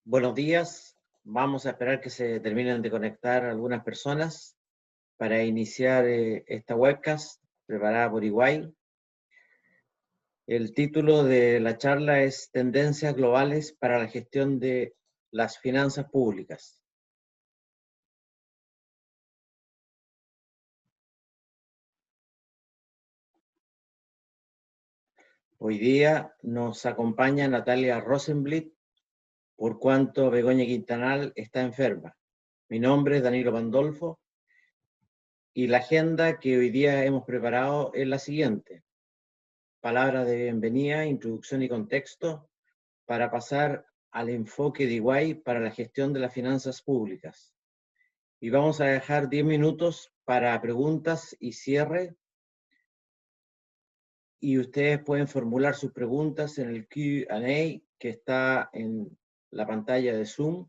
Buenos días. Vamos a esperar que se terminen de conectar algunas personas para iniciar esta webcast preparada por Iguay. El título de la charla es Tendencias globales para la gestión de las finanzas públicas. Hoy día nos acompaña Natalia Rosenblit, por cuanto Begoña Quintanal está enferma. Mi nombre es Danilo Pandolfo y la agenda que hoy día hemos preparado es la siguiente. Palabras de bienvenida, introducción y contexto para pasar al enfoque de Iguay para la gestión de las finanzas públicas. Y vamos a dejar 10 minutos para preguntas y cierre. Y ustedes pueden formular sus preguntas en el Q&A que está en la pantalla de Zoom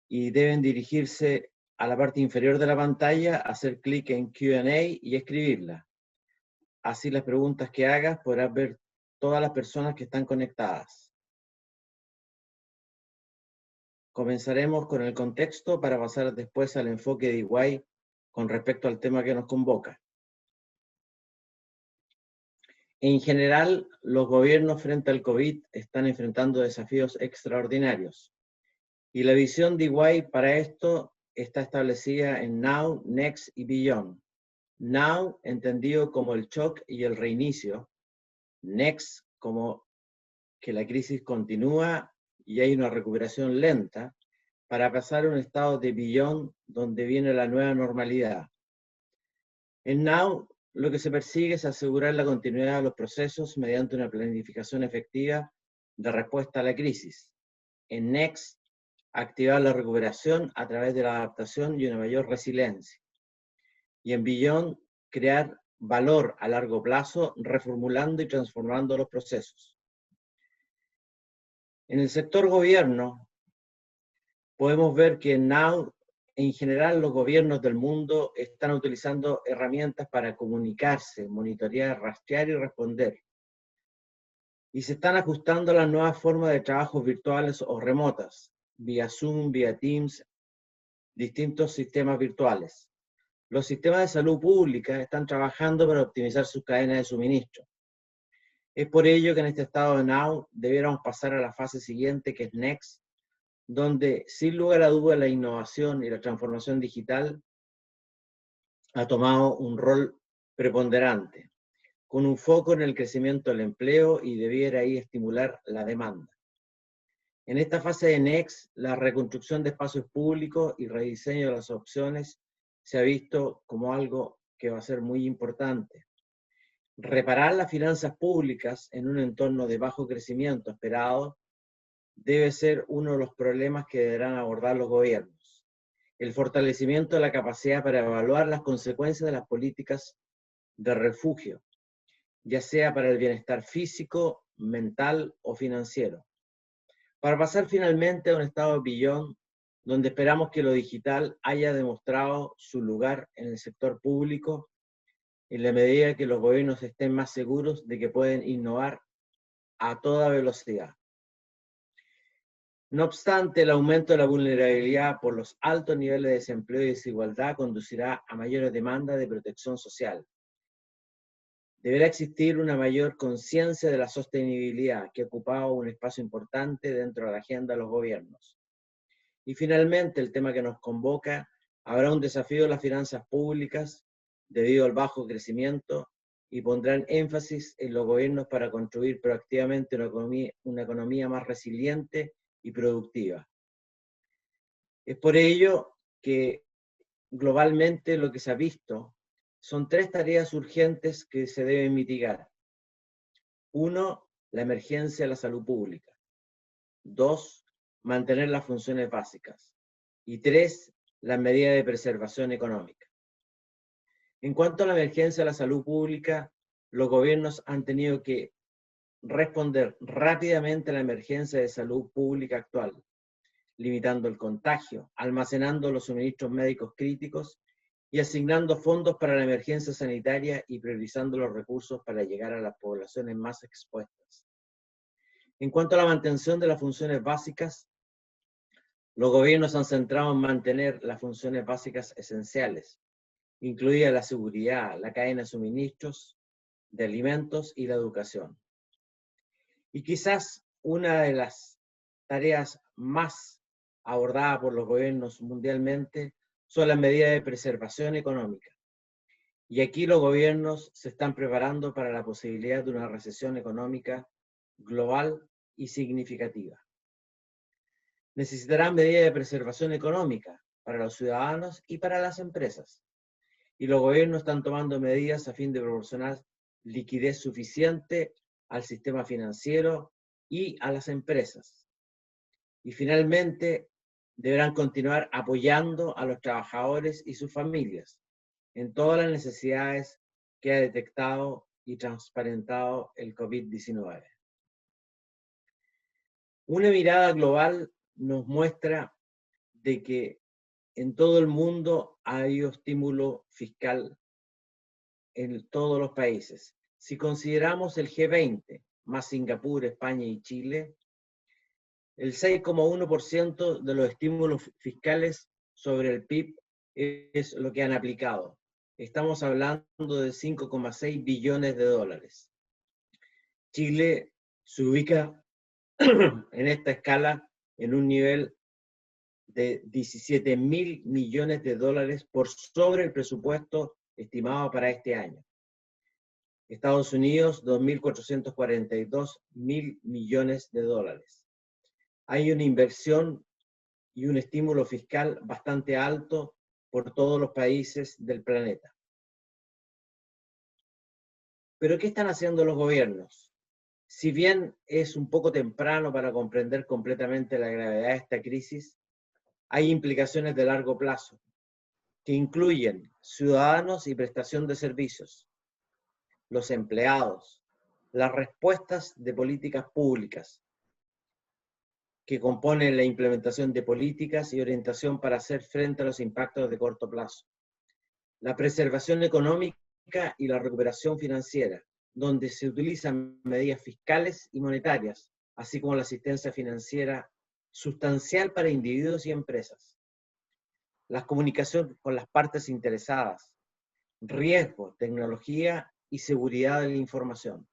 y deben dirigirse a la parte inferior de la pantalla, hacer clic en Q&A y escribirla. Así las preguntas que hagas podrás ver todas las personas que están conectadas. Comenzaremos con el contexto para pasar después al enfoque de Iguay con respecto al tema que nos convoca. En general, los gobiernos frente al COVID están enfrentando desafíos extraordinarios y la visión de Iguay para esto está establecida en Now, Next y Beyond. Now, entendido como el shock y el reinicio. Next, como que la crisis continúa y hay una recuperación lenta, para pasar a un estado de Beyond donde viene la nueva normalidad. En Now, lo que se persigue es asegurar la continuidad de los procesos mediante una planificación efectiva de respuesta a la crisis. En Next, activar la recuperación a través de la adaptación y una mayor resiliencia. Y en Beyond, crear valor a largo plazo, reformulando y transformando los procesos. En el sector gobierno, podemos ver que Now, en general, los gobiernos del mundo están utilizando herramientas para comunicarse, monitorear, rastrear y responder. Y se están ajustando a las nuevas formas de trabajos virtuales o remotas, vía Zoom, vía Teams, distintos sistemas virtuales. Los sistemas de salud pública están trabajando para optimizar sus cadenas de suministro. Es por ello que en este estado de Now debiéramos pasar a la fase siguiente, que es Next, donde sin lugar a duda la innovación y la transformación digital ha tomado un rol preponderante, con un foco en el crecimiento del empleo y debiera ahí estimular la demanda. En esta fase de Next, la reconstrucción de espacios públicos y rediseño de las opciones se ha visto como algo que va a ser muy importante. Reparar las finanzas públicas en un entorno de bajo crecimiento esperado debe ser uno de los problemas que deberán abordar los gobiernos. El fortalecimiento de la capacidad para evaluar las consecuencias de las políticas de refugio, ya sea para el bienestar físico, mental o financiero. Para pasar finalmente a un estado de Beyond, donde esperamos que lo digital haya demostrado su lugar en el sector público en la medida que los gobiernos estén más seguros de que pueden innovar a toda velocidad. No obstante, el aumento de la vulnerabilidad por los altos niveles de desempleo y desigualdad conducirá a mayores demandas de protección social. Deberá existir una mayor conciencia de la sostenibilidad, que ha ocupado un espacio importante dentro de la agenda de los gobiernos. Y finalmente, el tema que nos convoca, habrá un desafío de las finanzas públicas debido al bajo crecimiento y pondrán énfasis en los gobiernos para construir proactivamente una economía más resiliente y productiva. Es por ello que globalmente lo que se ha visto son tres tareas urgentes que se deben mitigar. Uno, la emergencia de la salud pública. Dos, mantener las funciones básicas. Y tres, las medidas de preservación económica. En cuanto a la emergencia de la salud pública, los gobiernos han tenido que responder rápidamente a la emergencia de salud pública actual, limitando el contagio, almacenando los suministros médicos críticos y asignando fondos para la emergencia sanitaria y priorizando los recursos para llegar a las poblaciones más expuestas. En cuanto a la mantención de las funciones básicas, Los gobiernos se han centrado en mantener las funciones básicas esenciales, incluida la seguridad, la cadena de suministros de alimentos y la educación. Y quizás una de las tareas más abordadas por los gobiernos mundialmente son las medidas de preservación económica. Y aquí los gobiernos se están preparando para la posibilidad de una recesión económica global y significativa. Necesitarán medidas de preservación económica para los ciudadanos y para las empresas. Y los gobiernos están tomando medidas a fin de proporcionar liquidez suficiente al sistema financiero y a las empresas. Y finalmente, deberán continuar apoyando a los trabajadores y sus familias en todas las necesidades que ha detectado y transparentado el COVID-19. Una mirada global nos muestra de que en todo el mundo ha habido estímulo fiscal en todos los países. Si consideramos el G20, más Singapur, España y Chile, el 6,1% de los estímulos fiscales sobre el PIB es lo que han aplicado. Estamos hablando de 5,6 billones de dólares. Chile se ubica en esta escala en un nivel de 17.000 millones de dólares por sobre el presupuesto estimado para este año. Estados Unidos, 2.442 mil millones de dólares. Hay una inversión y un estímulo fiscal bastante alto por todos los países del planeta. ¿Pero qué están haciendo los gobiernos? Si bien es un poco temprano para comprender completamente la gravedad de esta crisis, hay implicaciones de largo plazo que incluyen ciudadanos y prestación de servicios, los empleados, las respuestas de políticas públicas que componen la implementación de políticas y orientación para hacer frente a los impactos de corto plazo, la preservación económica y la recuperación financiera, donde se utilizan medidas fiscales y monetarias, así como la asistencia financiera sustancial para individuos y empresas, las comunicaciones con las partes interesadas, riesgo, tecnología y seguridad de la información.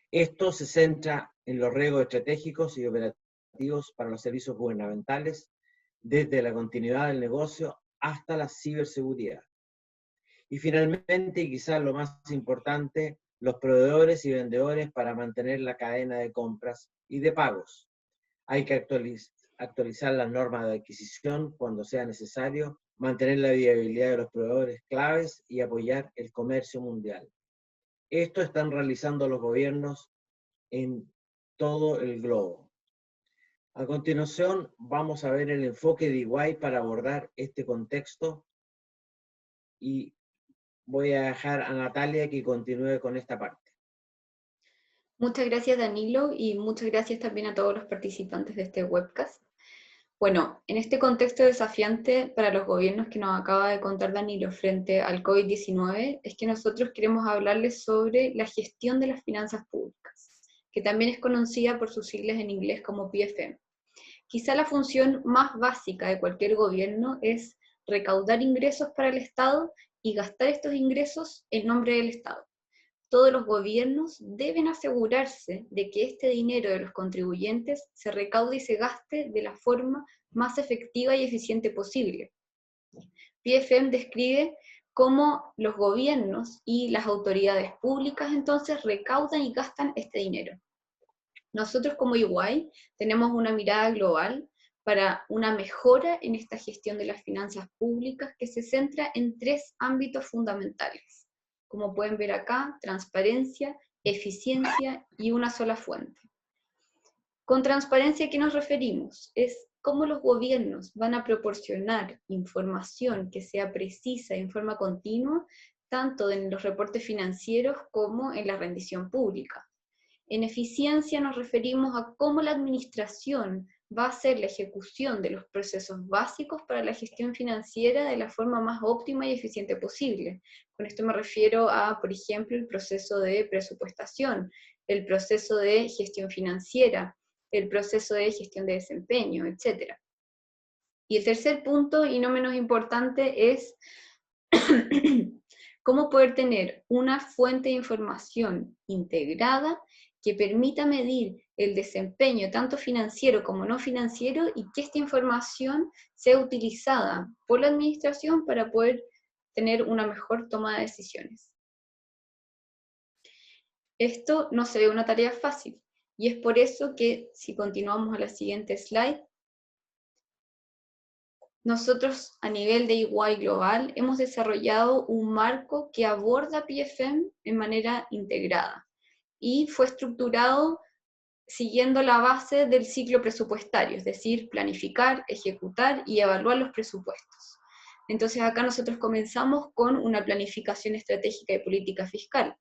Esto se centra en los riesgos estratégicos y operativos para los servicios gubernamentales, desde la continuidad del negocio hasta la ciberseguridad. Y finalmente, y quizás lo más importante, los proveedores y vendedores para mantener la cadena de compras y de pagos. Hay que actualizar las normas de adquisición cuando sea necesario, mantener la viabilidad de los proveedores claves y apoyar el comercio mundial. Esto están realizando los gobiernos en todo el globo. A continuación, vamos a ver el enfoque de EY para abordar este contexto y voy a dejar a Natalia que continúe con esta parte. Muchas gracias, Danilo, y muchas gracias también a todos los participantes de este webcast. Bueno, en este contexto desafiante para los gobiernos que nos acaba de contar Danilo frente al COVID-19, es que nosotros queremos hablarles sobre la gestión de las finanzas públicas, que también es conocida por sus siglas en inglés como PFM. Quizá la función más básica de cualquier gobierno es recaudar ingresos para el Estado y gastar estos ingresos en nombre del Estado. Todos los gobiernos deben asegurarse de que este dinero de los contribuyentes se recaude y se gaste de la forma más efectiva y eficiente posible. PFM describe cómo los gobiernos y las autoridades públicas entonces recaudan y gastan este dinero. Nosotros como EY tenemos una mirada global para una mejora en esta gestión de las finanzas públicas que se centra en 3 ámbitos fundamentales. Como pueden ver acá, transparencia, eficiencia y una sola fuente. Con transparencia, ¿a qué nos referimos? Es cómo los gobiernos van a proporcionar información que sea precisa en forma continua, tanto en los reportes financieros como en la rendición pública. En eficiencia nos referimos a cómo la administración va a hacer la ejecución de los procesos básicos para la gestión financiera de la forma más óptima y eficiente posible. Con esto me refiero a, por ejemplo, el proceso de presupuestación, el proceso de gestión financiera, el proceso de gestión de desempeño, etc. Y el tercer punto, y no menos importante, es cómo poder tener una fuente de información integrada que permita medir el desempeño tanto financiero como no financiero y que esta información sea utilizada por la administración para poder tener una mejor toma de decisiones. Esto no se ve una tarea fácil y es por eso que, si continuamos a la siguiente slide, nosotros a nivel de EY Global hemos desarrollado un marco que aborda PFM en manera integrada y fue estructurado siguiendo la base del ciclo presupuestario, es decir, planificar, ejecutar y evaluar los presupuestos. Entonces acá nosotros comenzamos con una planificación estratégica y política fiscal.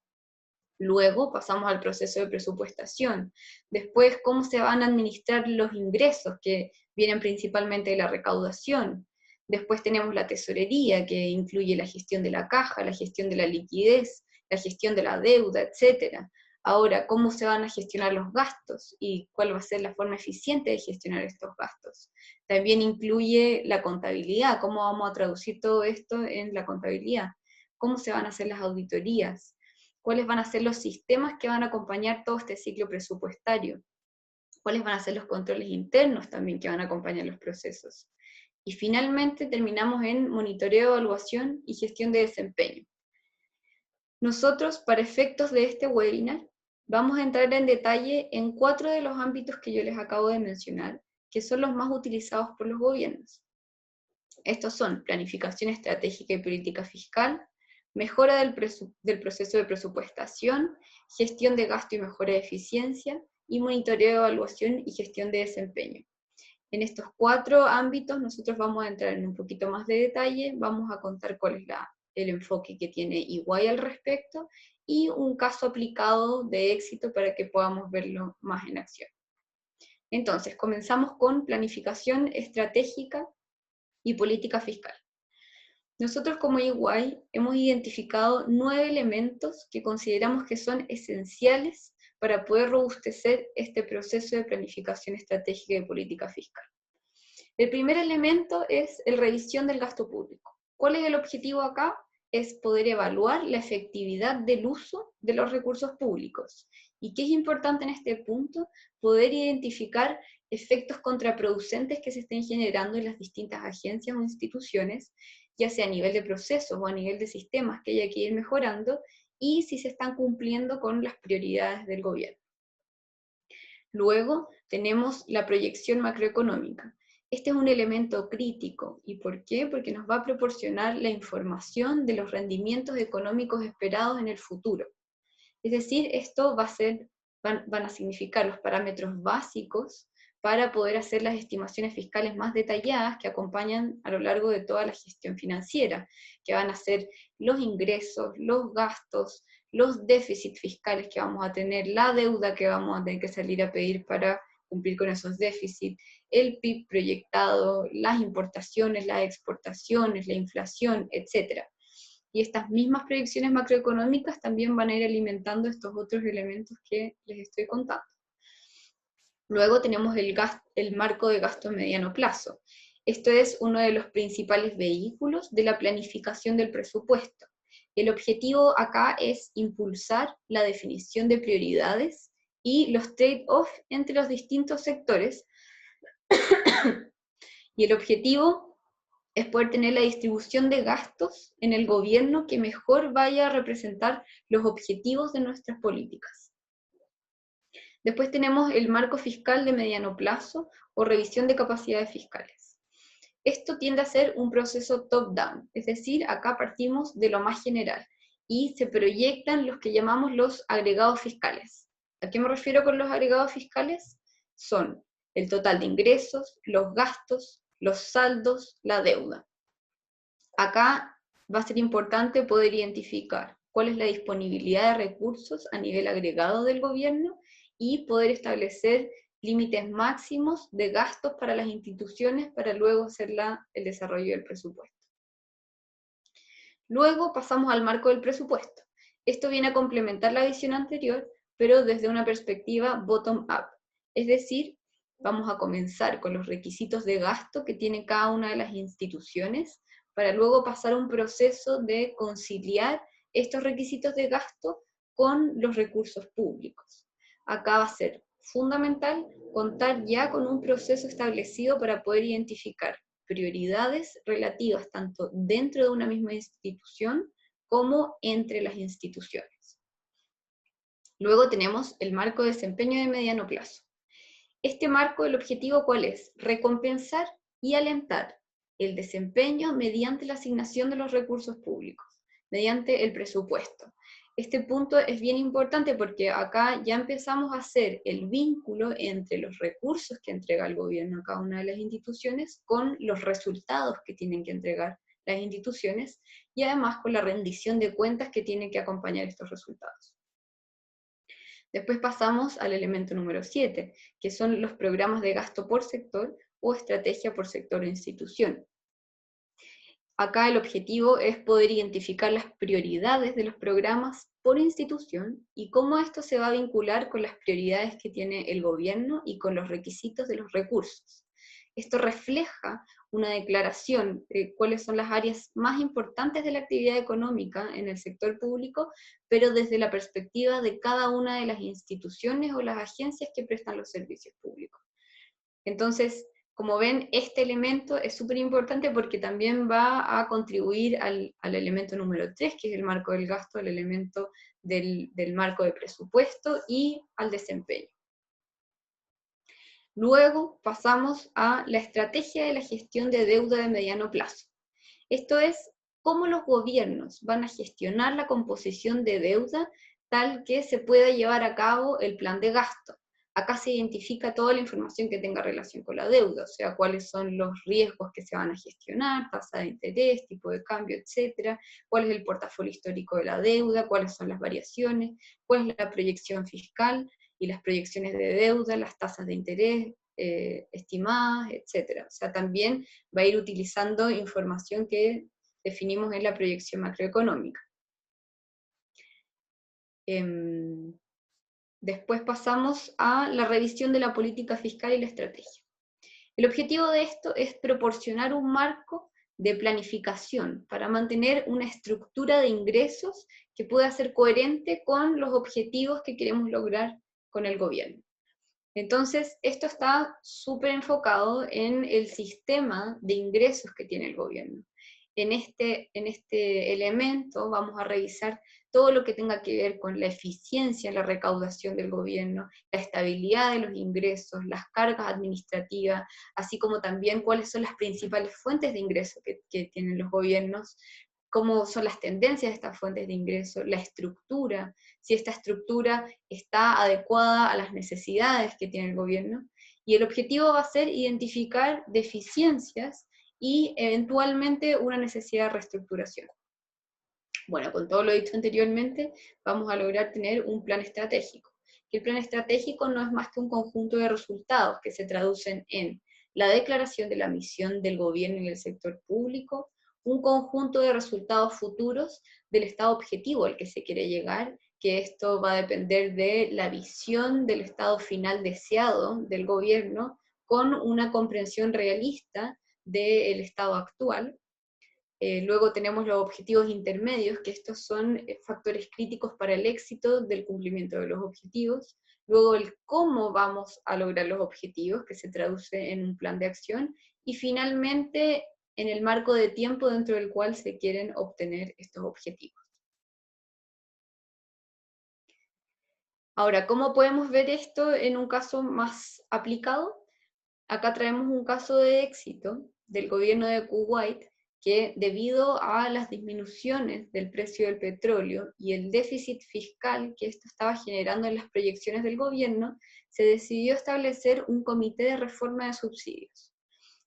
Luego pasamos al proceso de presupuestación. Después, cómo se van a administrar los ingresos, que vienen principalmente de la recaudación. Después tenemos la tesorería, que incluye la gestión de la caja, la gestión de la liquidez, la gestión de la deuda, etc. Ahora, ¿cómo se van a gestionar los gastos? ¿Y cuál va a ser la forma eficiente de gestionar estos gastos? También incluye la contabilidad, ¿cómo vamos a traducir todo esto en la contabilidad? ¿Cómo se van a hacer las auditorías? ¿Cuáles van a ser los sistemas que van a acompañar todo este ciclo presupuestario? ¿Cuáles van a ser los controles internos también que van a acompañar los procesos? Y finalmente terminamos en monitoreo, evaluación y gestión de desempeño. Nosotros, para efectos de este webinar, vamos a entrar en detalle en 4 de los ámbitos que yo les acabo de mencionar, que son los más utilizados por los gobiernos. Estos son planificación estratégica y política fiscal, mejora del proceso de presupuestación, gestión de gasto y mejora de eficiencia, y monitoreo, evaluación y gestión de desempeño. En estos 4 ámbitos nosotros vamos a entrar en un poquito más de detalle, vamos a contar cuál es el enfoque que tiene EY al respecto, y un caso aplicado de éxito para que podamos verlo más en acción. Entonces, comenzamos con planificación estratégica y política fiscal. Nosotros como EY hemos identificado 9 elementos que consideramos que son esenciales para poder robustecer este proceso de planificación estratégica y política fiscal. El primer elemento es la revisión del gasto público. ¿Cuál es el objetivo acá? Es poder evaluar la efectividad del uso de los recursos públicos. ¿Y qué es importante en este punto? Poder identificar efectos contraproducentes que se estén generando en las distintas agencias o instituciones, ya sea a nivel de procesos o a nivel de sistemas que haya que ir mejorando, y si se están cumpliendo con las prioridades del gobierno. Luego tenemos la proyección macroeconómica. Este es un elemento crítico. ¿Y por qué? Porque nos va a proporcionar la información de los rendimientos económicos esperados en el futuro. Es decir, esto van a significar los parámetros básicos para poder hacer las estimaciones fiscales más detalladas que acompañan a lo largo de toda la gestión financiera, que van a ser los ingresos, los gastos, los déficits fiscales que vamos a tener, la deuda que vamos a tener que salir a pedir para cumplir con esos déficits, el PIB proyectado, las importaciones, las exportaciones, la inflación, etc. Y estas mismas proyecciones macroeconómicas también van a ir alimentando estos otros elementos que les estoy contando. Luego tenemos el marco de gasto a mediano plazo. Esto es uno de los principales vehículos de la planificación del presupuesto. El objetivo acá es impulsar la definición de prioridades y los trade-off entre los distintos sectores. Y el objetivo es poder tener la distribución de gastos en el gobierno que mejor vaya a representar los objetivos de nuestras políticas. Después tenemos el marco fiscal de mediano plazo o revisión de capacidades fiscales. Esto tiende a ser un proceso top-down, es decir, acá partimos de lo más general y se proyectan los que llamamos los agregados fiscales. ¿A qué me refiero con los agregados fiscales? Son el total de ingresos, los gastos, los saldos, la deuda. Acá va a ser importante poder identificar cuál es la disponibilidad de recursos a nivel agregado del gobierno y poder establecer límites máximos de gastos para las instituciones para luego hacer el desarrollo del presupuesto. Luego pasamos al marco del presupuesto. Esto viene a complementar la visión anterior, pero desde una perspectiva bottom-up. Es decir, vamos a comenzar con los requisitos de gasto que tiene cada una de las instituciones, para luego pasar a un proceso de conciliar estos requisitos de gasto con los recursos públicos. Acá va a ser fundamental contar ya con un proceso establecido para poder identificar prioridades relativas tanto dentro de una misma institución como entre las instituciones. Luego tenemos el marco de desempeño de mediano plazo. Este marco, el objetivo, ¿cuál es? Recompensar y alentar el desempeño mediante la asignación de los recursos públicos, mediante el presupuesto. Este punto es bien importante porque acá ya empezamos a hacer el vínculo entre los recursos que entrega el gobierno a cada una de las instituciones con los resultados que tienen que entregar las instituciones y además con la rendición de cuentas que tiene que acompañar estos resultados. Después pasamos al elemento número 7, que son los programas de gasto por sector o estrategia por sector o institución. Acá el objetivo es poder identificar las prioridades de los programas por institución y cómo esto se va a vincular con las prioridades que tiene el gobierno y con los requisitos de los recursos. Esto refleja una declaración de cuáles son las áreas más importantes de la actividad económica en el sector público, pero desde la perspectiva de cada una de las instituciones o las agencias que prestan los servicios públicos. Entonces, como ven, este elemento es súper importante porque también va a contribuir al elemento número 3, que es el marco del gasto, el elemento del marco de presupuesto y al desempeño. Luego pasamos a la estrategia de la gestión de deuda de mediano plazo. Esto es cómo los gobiernos van a gestionar la composición de deuda tal que se pueda llevar a cabo el plan de gasto. Acá se identifica toda la información que tenga relación con la deuda, o sea, cuáles son los riesgos que se van a gestionar, tasa de interés, tipo de cambio, etcétera, cuál es el portafolio histórico de la deuda, cuáles son las variaciones, cuál es la proyección fiscal y las proyecciones de deuda, las tasas de interés estimadas, etcétera. O sea, también va a ir utilizando información que definimos en la proyección macroeconómica. Después pasamos a la revisión de la política fiscal y la estrategia. El objetivo de esto es proporcionar un marco de planificación para mantener una estructura de ingresos que pueda ser coherente con los objetivos que queremos lograr con el gobierno. Entonces, esto está súper enfocado en el sistema de ingresos que tiene el gobierno. En este elemento vamos a revisar todo lo que tenga que ver con la eficiencia en la recaudación del gobierno, la estabilidad de los ingresos, las cargas administrativas, así como también cuáles son las principales fuentes de ingresos que tienen los gobiernos, cómo son las tendencias de estas fuentes de ingreso, la estructura, si esta estructura está adecuada a las necesidades que tiene el gobierno, y el objetivo va a ser identificar deficiencias y eventualmente una necesidad de reestructuración. Bueno, con todo lo dicho anteriormente, vamos a lograr tener un plan estratégico. El plan estratégico no es más que un conjunto de resultados que se traducen en la declaración de la misión del gobierno en el sector público, un conjunto de resultados futuros del estado objetivo al que se quiere llegar, que esto va a depender de la visión del estado final deseado del gobierno, con una comprensión realista del estado actual. Luego tenemos los objetivos intermedios, que estos son factores críticos para el éxito del cumplimiento de los objetivos. Luego el cómo vamos a lograr los objetivos, que se traduce en un plan de acción. Y finalmente, en el marco de tiempo dentro del cual se quieren obtener estos objetivos. Ahora, ¿cómo podemos ver esto en un caso más aplicado? Acá traemos un caso de éxito del gobierno de Kuwait, que debido a las disminuciones del precio del petróleo y el déficit fiscal que esto estaba generando en las proyecciones del gobierno, se decidió establecer un comité de reforma de subsidios.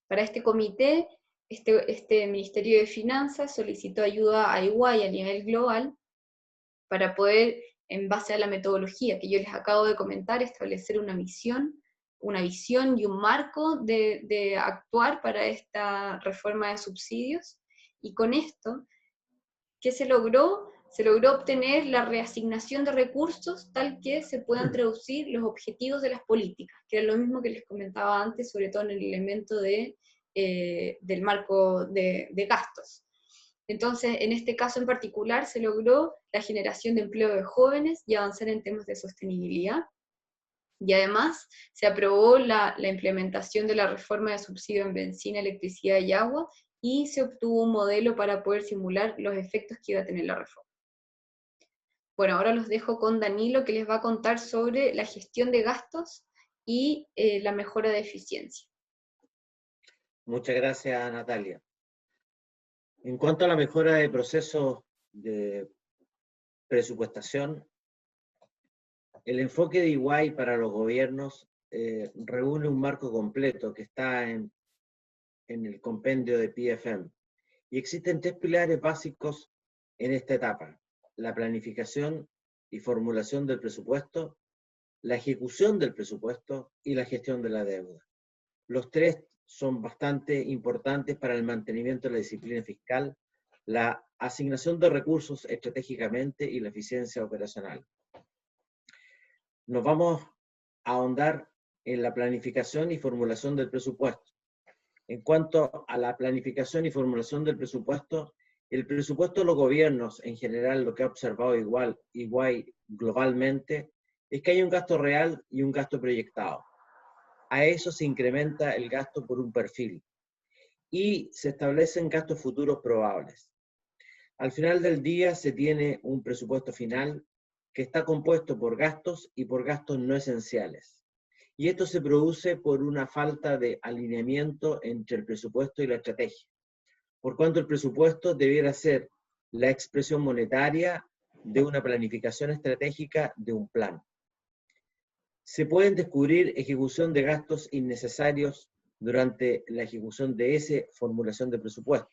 Para este comité, este Ministerio de Finanzas solicitó ayuda a EY a nivel global para poder, en base a la metodología que yo les acabo de comentar, establecer una visión y un marco de actuar para esta reforma de subsidios. Y con esto, ¿qué se logró? se logró obtener la reasignación de recursos tal que se puedan traducir los objetivos de las políticas, que era lo mismo que les comentaba antes, sobre todo en el elemento del marco de gastos. Entonces, en este caso en particular, se logró la generación de empleo de jóvenes y avanzar en temas de sostenibilidad. Y además, se aprobó la implementación de la reforma de subsidio en benzina, electricidad y agua, y se obtuvo un modelo para poder simular los efectos que iba a tener la reforma. Bueno, ahora los dejo con Danilo, que les va a contar sobre la gestión de gastos y la mejora de eficiencia. Muchas gracias, Natalia. En cuanto a la mejora de procesos de presupuestación, el enfoque de EY para los gobiernos reúne un marco completo que está en el compendio de PFM. Y existen tres pilares básicos en esta etapa: la planificación y formulación del presupuesto, la ejecución del presupuesto y la gestión de la deuda. Los tres son bastante importantes para el mantenimiento de la disciplina fiscal, la asignación de recursos estratégicamente y la eficiencia operacional. Nos vamos a ahondar en la planificación y formulación del presupuesto. En cuanto a la planificación y formulación del presupuesto, el presupuesto de los gobiernos en general, lo que ha observado igual globalmente, es que hay un gasto real y un gasto proyectado. A eso se incrementa el gasto por un perfil y se establecen gastos futuros probables. Al final del día se tiene un presupuesto final que está compuesto por gastos y por gastos no esenciales. Y esto se produce por una falta de alineamiento entre el presupuesto y la estrategia, por cuanto el presupuesto debiera ser la expresión monetaria de una planificación estratégica de un plan. Se pueden descubrir ejecución de gastos innecesarios durante la ejecución de esa formulación de presupuesto.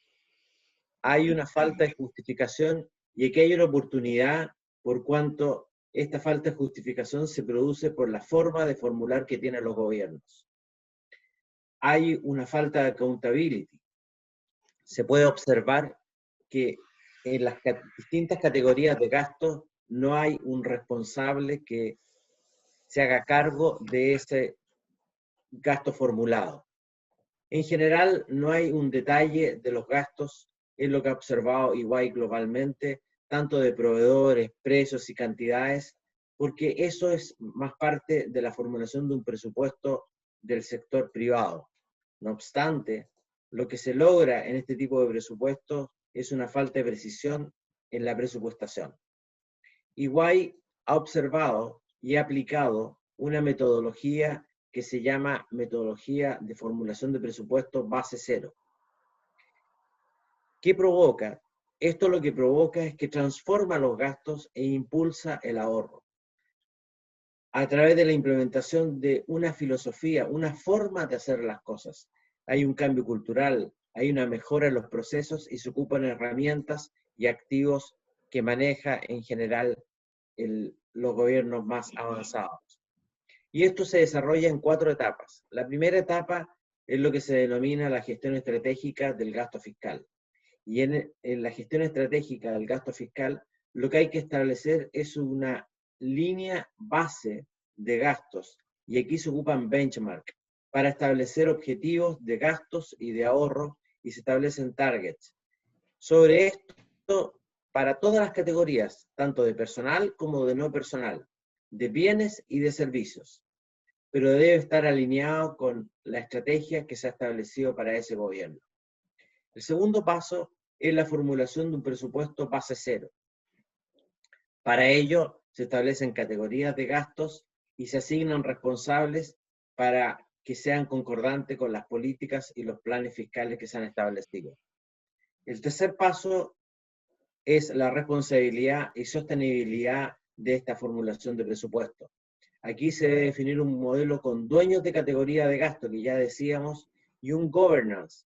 Hay una falta de justificación y aquí hay una oportunidad por cuanto esta falta de justificación se produce por la forma de formular que tienen los gobiernos. Hay una falta de accountability. Se puede observar que en las distintas categorías de gastos no hay un responsable que se haga cargo de ese gasto formulado. En general, no hay un detalle de los gastos, es lo que ha observado EY globalmente, tanto de proveedores, precios y cantidades, porque eso es más parte de la formulación de un presupuesto del sector privado. No obstante, lo que se logra en este tipo de presupuestos es una falta de precisión en la presupuestación. EY ha observado y ha aplicado una metodología que se llama metodología de formulación de presupuesto base cero. ¿Qué provoca? Esto lo que provoca es que transforma los gastos e impulsa el ahorro a través de la implementación de una filosofía, una forma de hacer las cosas. Hay un cambio cultural, hay una mejora en los procesos y se ocupan herramientas y activos que maneja en general los gobiernos más avanzados. Y esto se desarrolla en 4 etapas. La primera etapa es lo que se denomina la gestión estratégica del gasto fiscal. Y en la gestión estratégica del gasto fiscal, lo que hay que establecer es una línea base de gastos. Y aquí se ocupan benchmark para establecer objetivos de gastos y de ahorro y se establecen targets. Sobre esto, para todas las categorías, tanto de personal como de no personal, de bienes y de servicios, pero debe estar alineado con la estrategia que se ha establecido para ese gobierno. El segundo paso es la formulación de un presupuesto base cero. Para ello, se establecen categorías de gastos y se asignan responsables para que sean concordantes con las políticas y los planes fiscales que se han establecido. El tercer paso es la responsabilidad y sostenibilidad de esta formulación de presupuesto. Aquí se debe definir un modelo con dueños de categoría de gasto, que ya decíamos, y un governance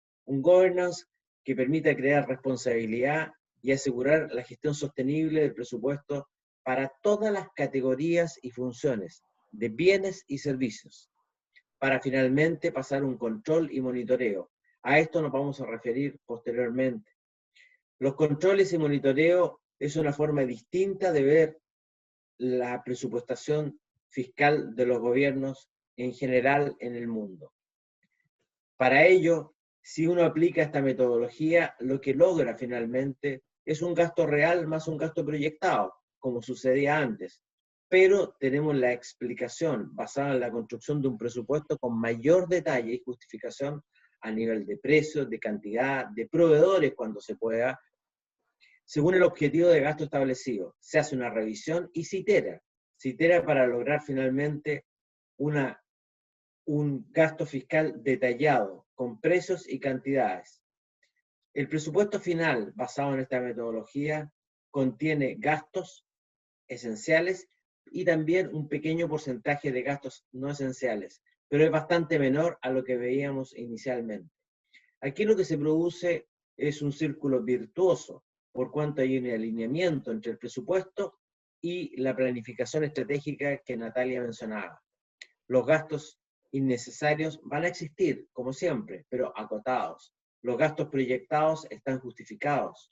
que permita crear responsabilidad y asegurar la gestión sostenible del presupuesto para todas las categorías y funciones de bienes y servicios, para finalmente pasar un control y monitoreo. A esto nos vamos a referir posteriormente. Los controles y monitoreo es una forma distinta de ver la presupuestación fiscal de los gobiernos en general en el mundo. Para ello, si uno aplica esta metodología, lo que logra finalmente es un gasto real más un gasto proyectado, como sucedía antes. Pero tenemos la explicación basada en la construcción de un presupuesto con mayor detalle y justificación a nivel de precios, de cantidad, de proveedores cuando se pueda, según el objetivo de gasto establecido. Se hace una revisión y se itera para lograr finalmente un gasto fiscal detallado, con precios y cantidades. El presupuesto final, basado en esta metodología, contiene gastos esenciales y también un pequeño porcentaje de gastos no esenciales, pero es bastante menor a lo que veíamos inicialmente. Aquí lo que se produce es un círculo virtuoso, por cuanto hay un alineamiento entre el presupuesto y la planificación estratégica que Natalia mencionaba. Los gastos innecesarios van a existir, como siempre, pero acotados. Los gastos proyectados están justificados.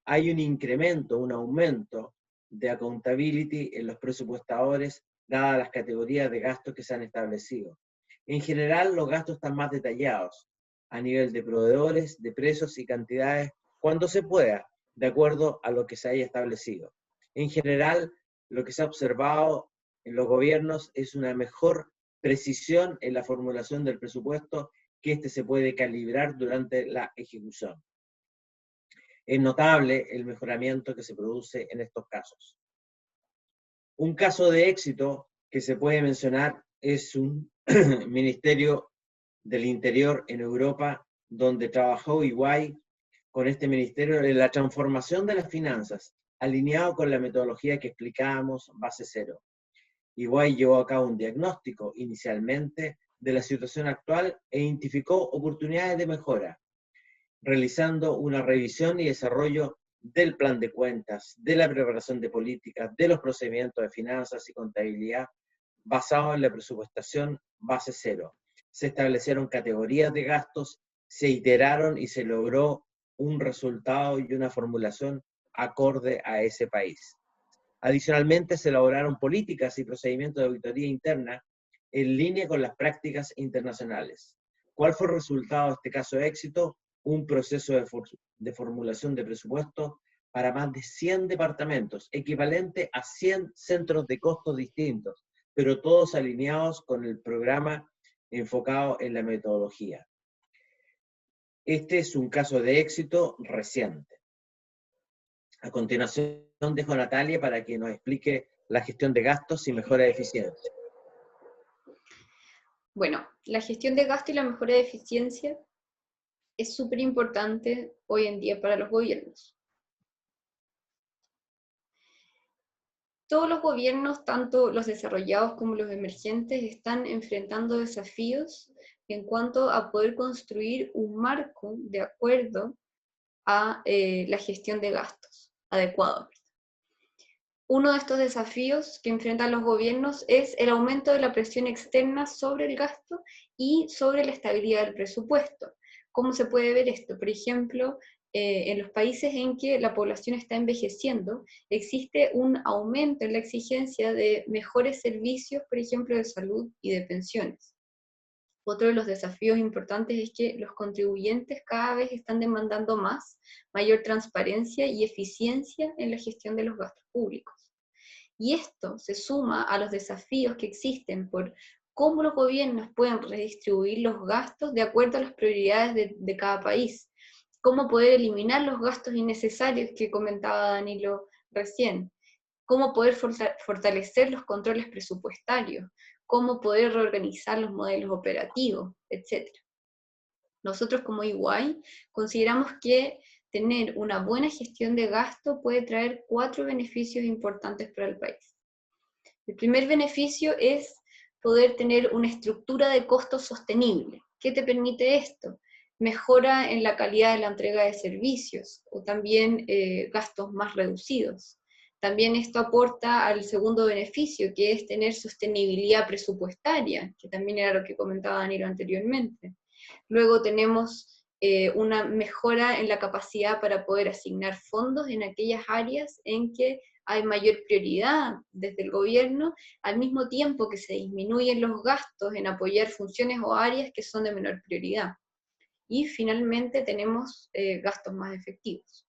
Hay un incremento, un aumento de accountability en los presupuestadores, dadas las categorías de gastos que se han establecido. En general, los gastos están más detallados, a nivel de proveedores, de precios y cantidades, cuando se pueda, de acuerdo a lo que se haya establecido. En general, lo que se ha observado en los gobiernos es una mejor precisión en la formulación del presupuesto, que éste se puede calibrar durante la ejecución. Es notable el mejoramiento que se produce en estos casos. Un caso de éxito que se puede mencionar es un Ministerio del Interior en Europa, donde trabajó EY con este ministerio en la transformación de las finanzas, alineado con la metodología que explicábamos, base cero. EY llevó a cabo un diagnóstico inicialmente de la situación actual e identificó oportunidades de mejora, realizando una revisión y desarrollo del plan de cuentas, de la preparación de políticas, de los procedimientos de finanzas y contabilidad, basado en la presupuestación base cero. Se establecieron categorías de gastos, se iteraron y se logró un resultado y una formulación acorde a ese país. Adicionalmente, se elaboraron políticas y procedimientos de auditoría interna en línea con las prácticas internacionales. ¿Cuál fue el resultado de este caso de éxito? Un proceso de formulación de presupuesto para más de 100 departamentos, equivalente a 100 centros de costos distintos, pero todos alineados con el programa enfocado en la metodología. Este es un caso de éxito reciente. A continuación, dejo a Natalia para que nos explique la gestión de gastos y mejora de eficiencia. Bueno, la gestión de gasto y la mejora de eficiencia es súper importante hoy en día para los gobiernos. Todos los gobiernos, tanto los desarrollados como los emergentes, están enfrentando desafíos en cuanto a poder construir un marco de acuerdo a la gestión de gastos adecuado. Uno de estos desafíos que enfrentan los gobiernos es el aumento de la presión externa sobre el gasto y sobre la estabilidad del presupuesto. ¿Cómo se puede ver esto? Por ejemplo, en los países en que la población está envejeciendo, existe un aumento en la exigencia de mejores servicios, por ejemplo, de salud y de pensiones. Otro de los desafíos importantes es que los contribuyentes cada vez están demandando más, mayor transparencia y eficiencia en la gestión de los gastos públicos. Y esto se suma a los desafíos que existen por cómo los gobiernos pueden redistribuir los gastos de acuerdo a las prioridades de cada país, cómo poder eliminar los gastos innecesarios que comentaba Danilo recién, cómo poder fortalecer los controles presupuestarios, cómo poder reorganizar los modelos operativos, etc. Nosotros como EY consideramos que tener una buena gestión de gasto puede traer 4 beneficios importantes para el país. El primer beneficio es poder tener una estructura de costos sostenible. ¿Qué te permite esto? Mejora en la calidad de la entrega de servicios o también gastos más reducidos. También esto aporta al segundo beneficio, que es tener sostenibilidad presupuestaria, que también era lo que comentaba Danilo anteriormente. Luego tenemos una mejora en la capacidad para poder asignar fondos en aquellas áreas en que hay mayor prioridad desde el gobierno, al mismo tiempo que se disminuyen los gastos en apoyar funciones o áreas que son de menor prioridad. Y finalmente tenemos gastos más efectivos.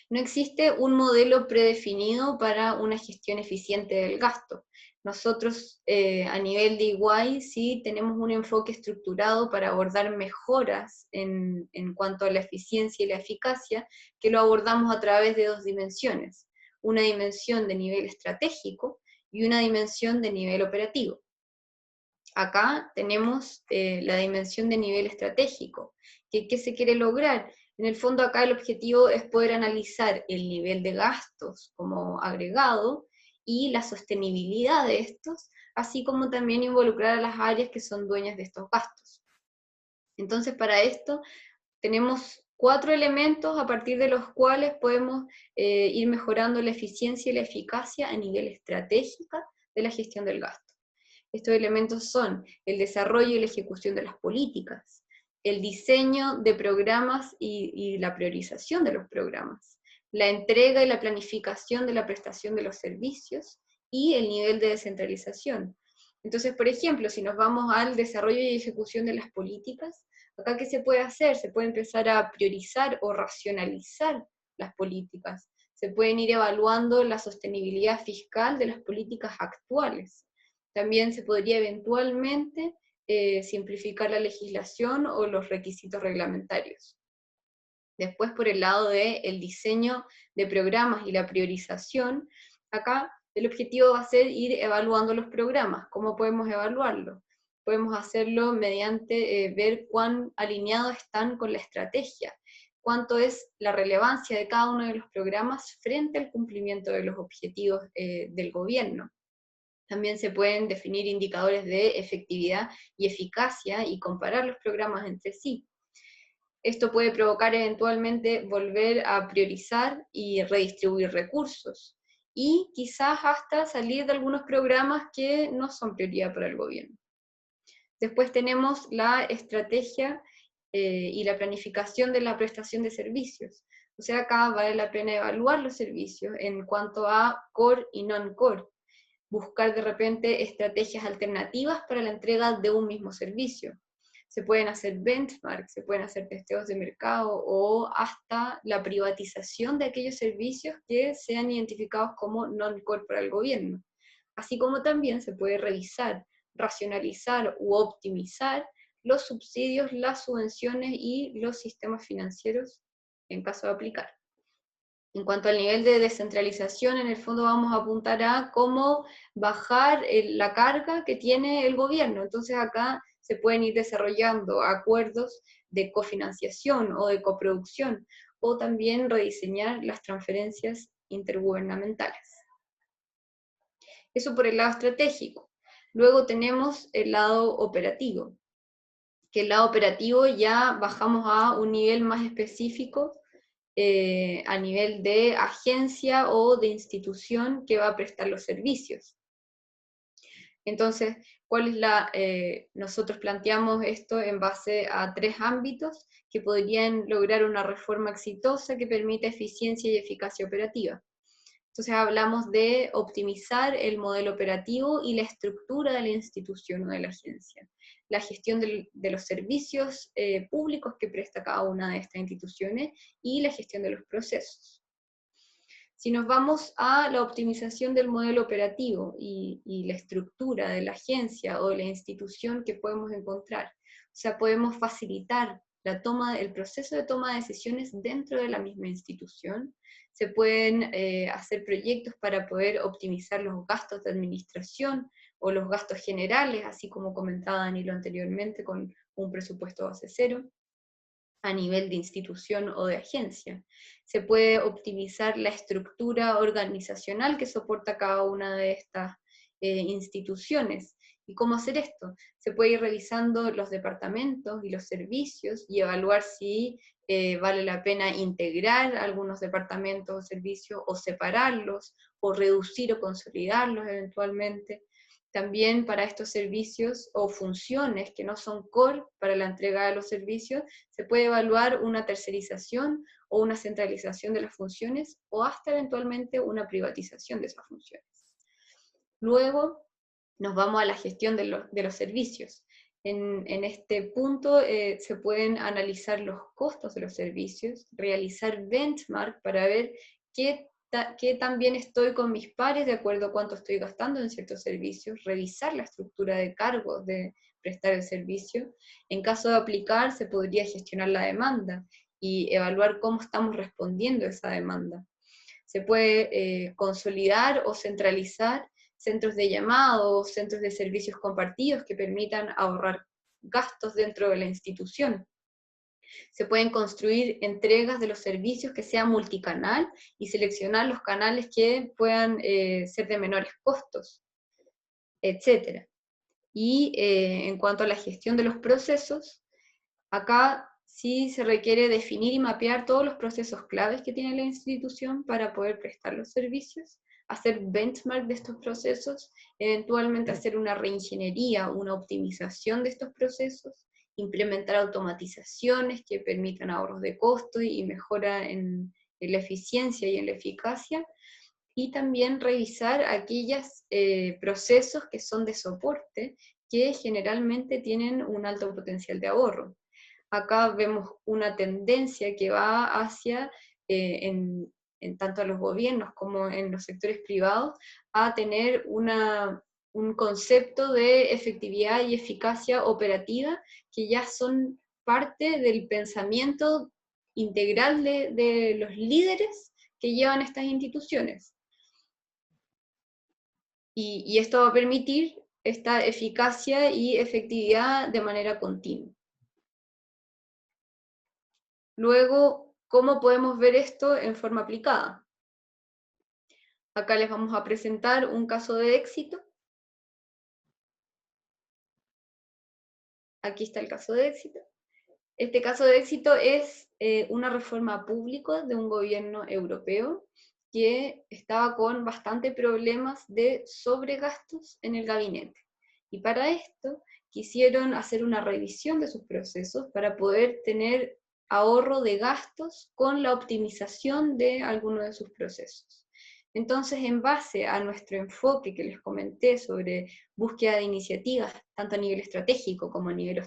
No existe un modelo predefinido para una gestión eficiente del gasto. Nosotros a nivel de EY sí tenemos un enfoque estructurado para abordar mejoras en cuanto a la eficiencia y la eficacia, que lo abordamos a través de dos dimensiones. Una dimensión de nivel estratégico y una dimensión de nivel operativo. Acá tenemos la dimensión de nivel estratégico. ¿Qué se quiere lograr? En el fondo acá el objetivo es poder analizar el nivel de gastos como agregado y la sostenibilidad de estos, así como también involucrar a las áreas que son dueñas de estos gastos. Entonces para esto tenemos 4 elementos a partir de los cuales podemos ir mejorando la eficiencia y la eficacia a nivel estratégico de la gestión del gasto. Estos elementos son el desarrollo y la ejecución de las políticas, el diseño de programas y la priorización de los programas, la entrega y la planificación de la prestación de los servicios y el nivel de descentralización. Entonces, por ejemplo, si nos vamos al desarrollo y ejecución de las políticas, acá ¿qué se puede hacer? Se puede empezar a priorizar o racionalizar las políticas. Se pueden ir evaluando la sostenibilidad fiscal de las políticas actuales. También se podría eventualmente simplificar la legislación o los requisitos reglamentarios. Después, por el lado del diseño de programas y la priorización, acá el objetivo va a ser ir evaluando los programas. ¿Cómo podemos evaluarlo? Podemos hacerlo mediante ver cuán alineados están con la estrategia, cuánto es la relevancia de cada uno de los programas frente al cumplimiento de los objetivos del gobierno. También se pueden definir indicadores de efectividad y eficacia y comparar los programas entre sí. Esto puede provocar eventualmente volver a priorizar y redistribuir recursos, y quizás hasta salir de algunos programas que no son prioridad para el gobierno. Después tenemos la estrategia y la planificación de la prestación de servicios. O sea, acá vale la pena evaluar los servicios en cuanto a core y non-core. Buscar de repente estrategias alternativas para la entrega de un mismo servicio. Se pueden hacer benchmarks, se pueden hacer testeos de mercado o hasta la privatización de aquellos servicios que sean identificados como non-core para el gobierno. Así como también se puede revisar, racionalizar u optimizar los subsidios, las subvenciones y los sistemas financieros en caso de aplicar. En cuanto al nivel de descentralización, en el fondo vamos a apuntar a cómo bajar la carga que tiene el gobierno. Entonces acá se pueden ir desarrollando acuerdos de cofinanciación o de coproducción, o también rediseñar las transferencias intergubernamentales. Eso por el lado estratégico. Luego tenemos el lado operativo, que el lado operativo ya bajamos a un nivel más específico, a nivel de agencia o de institución que va a prestar los servicios. Entonces, nosotros planteamos esto en base a 3 ámbitos que podrían lograr una reforma exitosa que permita eficiencia y eficacia operativa. Entonces hablamos de optimizar el modelo operativo y la estructura de la institución o de la agencia, la gestión de los servicios públicos que presta cada una de estas instituciones y la gestión de los procesos. Si nos vamos a la optimización del modelo operativo y la estructura de la agencia o de la institución que podemos encontrar, o sea, podemos facilitar el proceso de toma de decisiones dentro de la misma institución. Se pueden hacer proyectos para poder optimizar los gastos de administración o los gastos generales, así como comentaba Danilo anteriormente, con un presupuesto base cero, a nivel de institución o de agencia. Se puede optimizar la estructura organizacional que soporta cada una de estas instituciones. ¿Y cómo hacer esto? Se puede ir revisando los departamentos y los servicios y evaluar si vale la pena integrar algunos departamentos o servicios, o separarlos, o reducir o consolidarlos eventualmente. También para estos servicios o funciones que no son core para la entrega de los servicios, se puede evaluar una tercerización o una centralización de las funciones o hasta eventualmente una privatización de esas funciones. Luego nos vamos a la gestión de los servicios. En este punto se pueden analizar los costos de los servicios, realizar benchmark para ver qué tan bien estoy con mis pares de acuerdo a cuánto estoy gastando en ciertos servicios, revisar la estructura de cargos de prestar el servicio. En caso de aplicar, se podría gestionar la demanda y evaluar cómo estamos respondiendo a esa demanda. Se puede consolidar o centralizar centros de llamado, centros de servicios compartidos que permitan ahorrar gastos dentro de la institución. Se pueden construir entregas de los servicios que sean multicanal y seleccionar los canales que puedan ser de menores costos, etc. Y en cuanto a la gestión de los procesos, acá sí se requiere definir y mapear todos los procesos claves que tiene la institución para poder prestar los servicios, hacer benchmark de estos procesos, eventualmente hacer una reingeniería, una optimización de estos procesos, implementar automatizaciones que permitan ahorros de costo y mejora en la eficiencia y en la eficacia, y también revisar aquellos procesos que son de soporte que generalmente tienen un alto potencial de ahorro. Acá vemos una tendencia que va hacia, en tanto a los gobiernos como en los sectores privados, a tener un concepto de efectividad y eficacia operativa que ya son parte del pensamiento integral de los líderes que llevan estas instituciones. Y esto va a permitir esta eficacia y efectividad de manera continua. Luego, ¿cómo podemos ver esto en forma aplicada? Acá les vamos a presentar un caso de éxito. Aquí está el caso de éxito. Este caso de éxito es una reforma pública de un gobierno europeo que estaba con bastantes problemas de sobregastos en el gabinete. Y para esto quisieron hacer una revisión de sus procesos para poder tener ahorro de gastos con la optimización de algunos de sus procesos. Entonces, en base a nuestro enfoque que les comenté sobre búsqueda de iniciativas, tanto a nivel estratégico como a nivel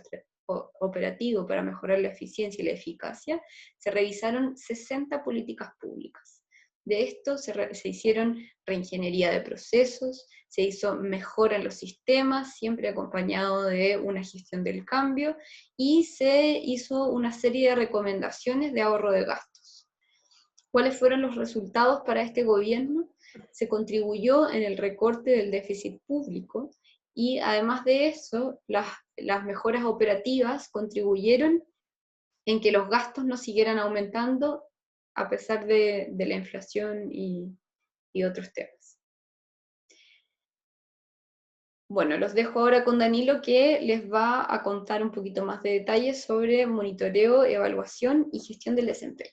operativo para mejorar la eficiencia y la eficacia, se revisaron 60 políticas públicas. De esto se hicieron reingeniería de procesos, se hizo mejora en los sistemas, siempre acompañado de una gestión del cambio, y se hizo una serie de recomendaciones de ahorro de gastos. ¿Cuáles fueron los resultados para este gobierno? Se contribuyó en el recorte del déficit público, y además de eso, las mejoras operativas contribuyeron en que los gastos no siguieran aumentando a pesar de la inflación y otros temas. Bueno, los dejo ahora con Danilo, que les va a contar un poquito más de detalles sobre monitoreo, evaluación y gestión del desempeño.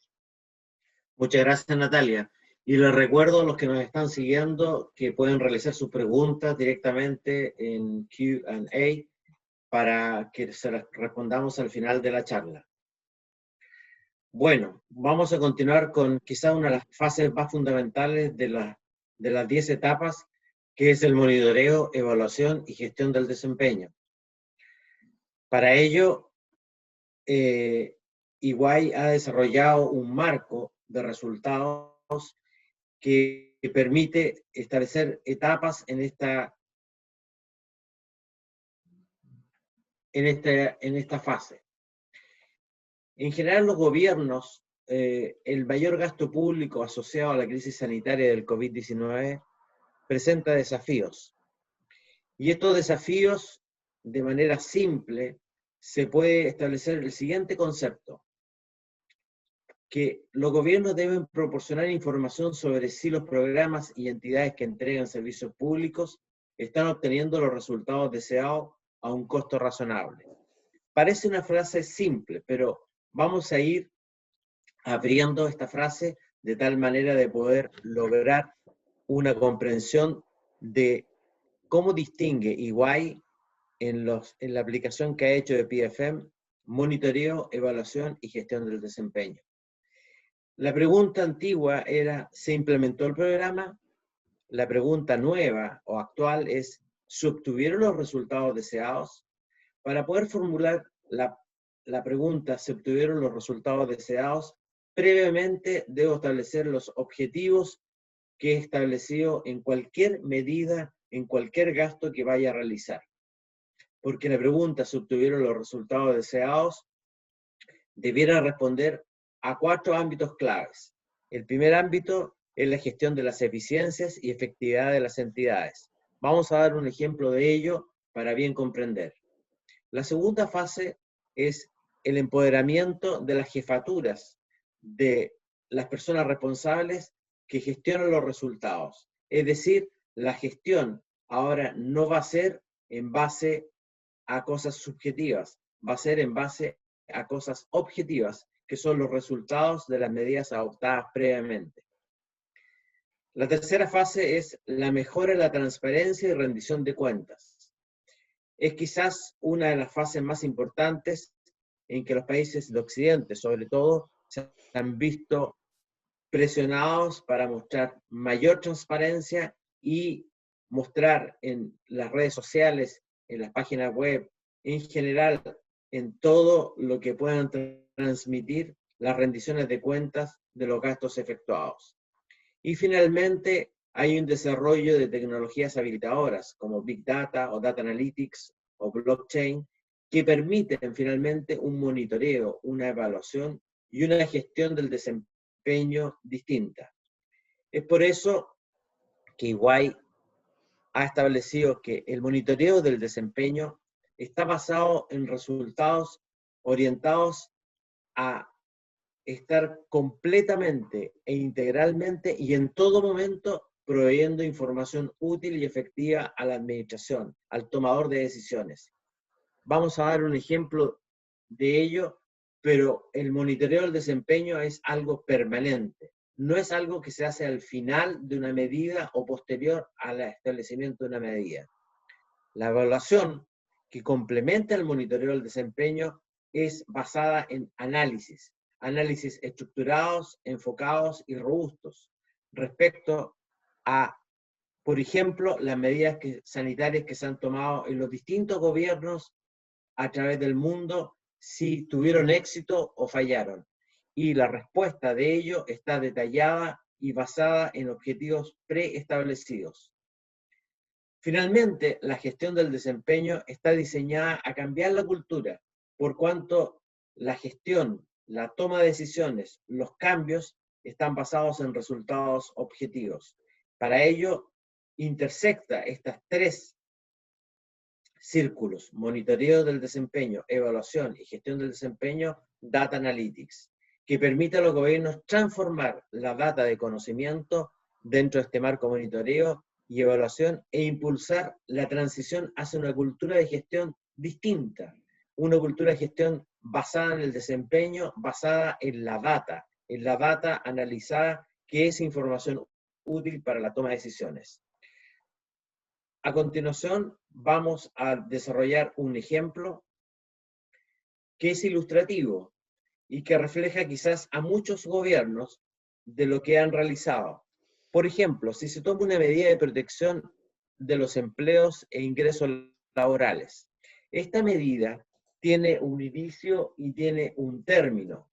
Muchas gracias, Natalia. Y les recuerdo a los que nos están siguiendo que pueden realizar sus preguntas directamente en Q&A para que se las respondamos al final de la charla. Bueno, vamos a continuar con quizá una de las fases más fundamentales de las 10 etapas, que es el monitoreo, evaluación y gestión del desempeño. Para ello, EY ha desarrollado un marco de resultados que permite establecer etapas en esta fase. En general, los gobiernos, el mayor gasto público asociado a la crisis sanitaria del COVID-19 presenta desafíos. Y estos desafíos, de manera simple, se puede establecer el siguiente concepto: que los gobiernos deben proporcionar información sobre si los programas y entidades que entregan servicios públicos están obteniendo los resultados deseados a un costo razonable. Parece una frase simple, pero vamos a ir abriendo esta frase de tal manera de poder lograr una comprensión de ¿Cómo distingue EY en la aplicación que ha hecho de PFM, monitoreo, evaluación y gestión del desempeño? La pregunta antigua era, ¿se implementó el programa? La pregunta nueva o actual es, ¿se obtuvieron los resultados deseados? Para poder formular la pregunta, ¿se obtuvieron los resultados deseados? Previamente debo establecer los objetivos que he establecido en cualquier medida, en cualquier gasto que vaya a realizar. Porque la pregunta, ¿se obtuvieron los resultados deseados?, debiera responder a 4 ámbitos claves. El primer ámbito es la gestión de las eficiencias y efectividad de las entidades. Vamos a dar un ejemplo de ello para bien comprender. La segunda fase es el empoderamiento de las jefaturas, de las personas responsables que gestionan los resultados. Es decir, la gestión ahora no va a ser en base a cosas subjetivas, va a ser en base a cosas objetivas, que son los resultados de las medidas adoptadas previamente. La tercera fase es la mejora de la transparencia y rendición de cuentas. Es quizás una de las fases más importantes en que los países de Occidente, sobre todo, se han visto presionados para mostrar mayor transparencia y mostrar en las redes sociales, en las páginas web, en general, en todo lo que puedan transmitir las rendiciones de cuentas de los gastos efectuados. Y finalmente, hay un desarrollo de tecnologías habilitadoras como Big Data o Data Analytics o Blockchain que permiten finalmente un monitoreo, una evaluación y una gestión del desempeño distinta. Es por eso que EY ha establecido que el monitoreo del desempeño está basado en resultados orientados a estar completamente e integralmente y en todo momento proveyendo información útil y efectiva a la administración, al tomador de decisiones. Vamos a dar un ejemplo de ello, pero el monitoreo del desempeño es algo permanente. No es algo que se hace al final de una medida o posterior al establecimiento de una medida. La evaluación que complementa el monitoreo del desempeño es basada en análisis estructurados, enfocados y robustos respecto a, por ejemplo, las medidas sanitarias que se han tomado en los distintos gobiernos a través del mundo, si tuvieron éxito o fallaron. Y la respuesta de ello está detallada y basada en objetivos preestablecidos. Finalmente, la gestión del desempeño está diseñada a cambiar la cultura, por cuanto la gestión, la toma de decisiones, los cambios están basados en resultados objetivos. Para ello, intersecta estas 3 círculos: monitoreo del desempeño, evaluación y gestión del desempeño, Data Analytics, que permite a los gobiernos transformar la data de conocimiento dentro de este marco monitoreo y evaluación e impulsar la transición hacia una cultura de gestión distinta, una cultura de gestión basada en el desempeño, basada en la data analizada, que es información útil para la toma de decisiones. A continuación, vamos a desarrollar un ejemplo que es ilustrativo y que refleja quizás a muchos gobiernos de lo que han realizado. Por ejemplo, si se toma una medida de protección de los empleos e ingresos laborales, esta medida tiene un inicio y tiene un término.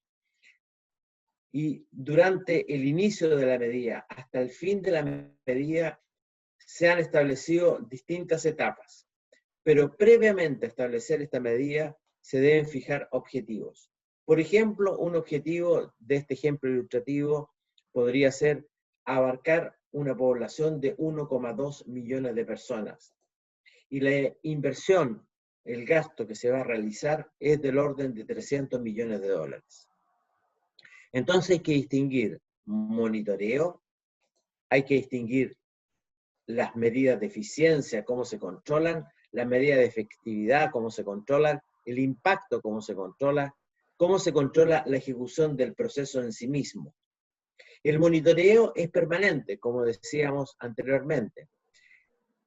Y durante el inicio de la medida hasta el fin de la medida se han establecido distintas etapas, pero previamente a establecer esta medida se deben fijar objetivos. Por ejemplo, un objetivo de este ejemplo ilustrativo podría ser abarcar una población de 1,2 millones de personas. Y la inversión, el gasto que se va a realizar es del orden de 300 millones de dólares. Entonces hay que distinguir monitoreo, hay que distinguir las medidas de eficiencia, cómo se controlan, las medidas de efectividad, cómo se controlan, el impacto, cómo se controla la ejecución del proceso en sí mismo. El monitoreo es permanente, como decíamos anteriormente.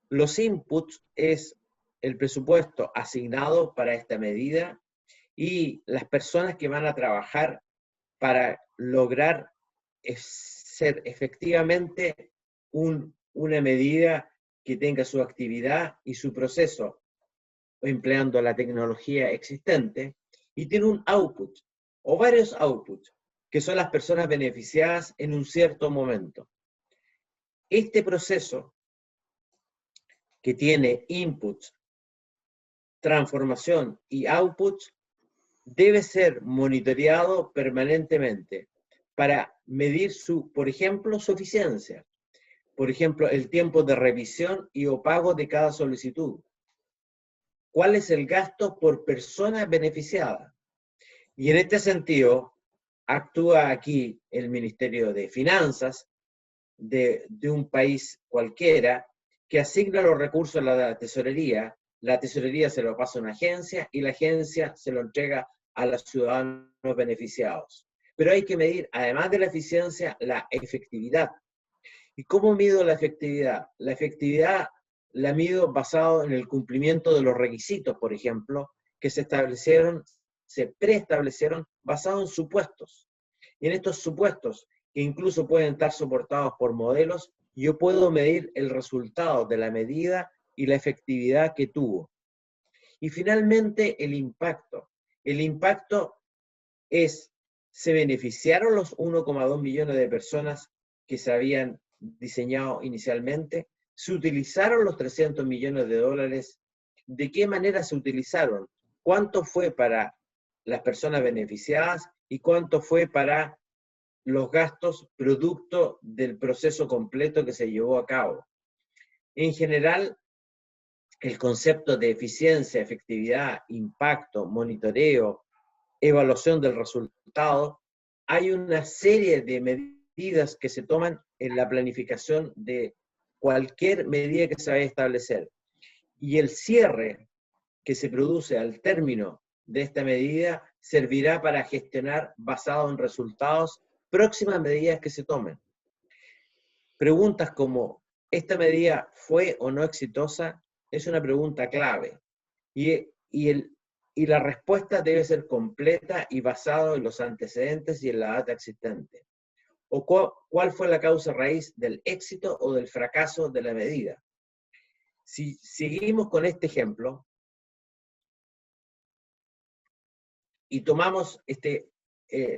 Los inputs es el presupuesto asignado para esta medida y las personas que van a trabajar para lograr ser efectivamente una medida que tenga su actividad y su proceso empleando la tecnología existente, y tiene un output o varios outputs que son las personas beneficiadas en un cierto momento. Este proceso que tiene inputs, transformación y outputs debe ser monitoreado permanentemente para medir por ejemplo, su eficiencia. Por ejemplo, el tiempo de revisión y o pago de cada solicitud. ¿Cuál es el gasto por persona beneficiada? Y en este sentido, actúa aquí el Ministerio de Finanzas de un país cualquiera que asigna los recursos a la tesorería se lo pasa a una agencia y la agencia se lo entrega a los ciudadanos beneficiados. Pero hay que medir, además de la eficiencia, la efectividad. ¿Y cómo mido la efectividad? La efectividad la mido basado en el cumplimiento de los requisitos, por ejemplo, que se preestablecieron basados en supuestos. Y en estos supuestos, que incluso pueden estar soportados por modelos, yo puedo medir el resultado de la medida y la efectividad que tuvo. Y finalmente, el impacto. El impacto es, ¿se beneficiaron los 1,2 millones de personas que se habían diseñado inicialmente? ¿Se utilizaron los 300 millones de dólares? ¿De qué manera se utilizaron? ¿Cuánto fue para las personas beneficiadas y cuánto fue para los gastos producto del proceso completo que se llevó a cabo? En general, el concepto de eficiencia, efectividad, impacto, monitoreo, evaluación del resultado, hay una serie de medidas que se toman en la planificación de cualquier medida que se vaya a establecer. Y el cierre que se produce al término de esta medida servirá para gestionar, basado en resultados, próximas medidas que se tomen. Preguntas como, ¿esta medida fue o no exitosa? Es una pregunta clave. Y la respuesta debe ser completa y basada en los antecedentes y en la data existente. ¿O cuál fue la causa raíz del éxito o del fracaso de la medida? Si seguimos con este ejemplo y tomamos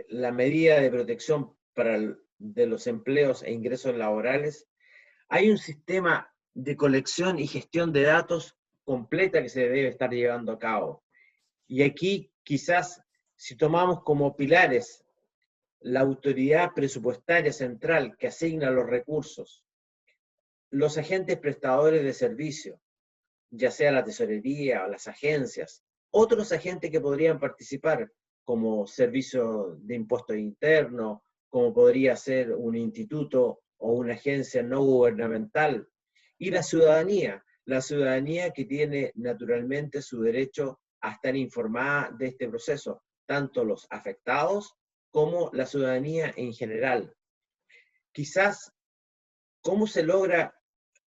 la medida de protección de los empleos e ingresos laborales, hay un sistema de colección y gestión de datos completa que se debe estar llevando a cabo. Y aquí quizás si tomamos como pilares la autoridad presupuestaria central que asigna los recursos, los agentes prestadores de servicio, ya sea la tesorería o las agencias, otros agentes que podrían participar como servicio de impuestos internos, como podría ser un instituto o una agencia no gubernamental, y la ciudadanía que tiene naturalmente su derecho a estar informada de este proceso, tanto los afectados como la ciudadanía en general. Quizás, ¿cómo se logra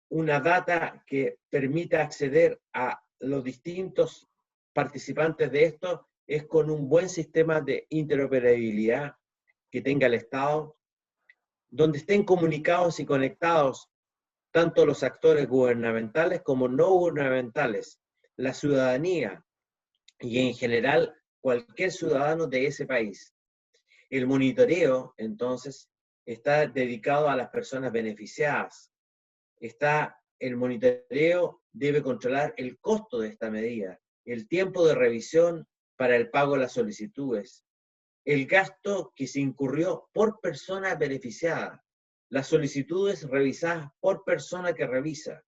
una data que permita acceder a los distintos participantes de esto? Es con un buen sistema de interoperabilidad que tenga el Estado, donde estén comunicados y conectados tanto los actores gubernamentales como no gubernamentales, la ciudadanía y en general cualquier ciudadano de ese país. El monitoreo, entonces, está dedicado a las personas beneficiadas. El monitoreo debe controlar el costo de esta medida, el tiempo de revisión para el pago de las solicitudes, el gasto que se incurrió por persona beneficiada, las solicitudes revisadas por persona que revisa.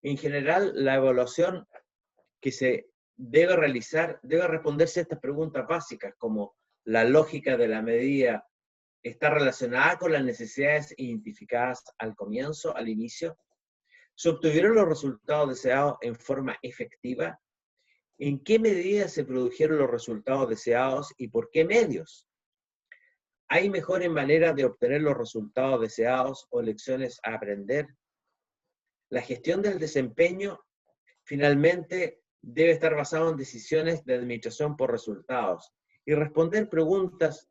En general, la evaluación que se debe realizar debe responderse a estas preguntas básicas, como la lógica de la medida está relacionada con las necesidades identificadas al comienzo, al inicio. ¿Se obtuvieron los resultados deseados en forma efectiva? ¿En qué medida se produjeron los resultados deseados y por qué medios? ¿Hay mejores maneras de obtener los resultados deseados o lecciones a aprender? La gestión del desempeño finalmente debe estar basada en decisiones de administración por resultados y responder preguntas: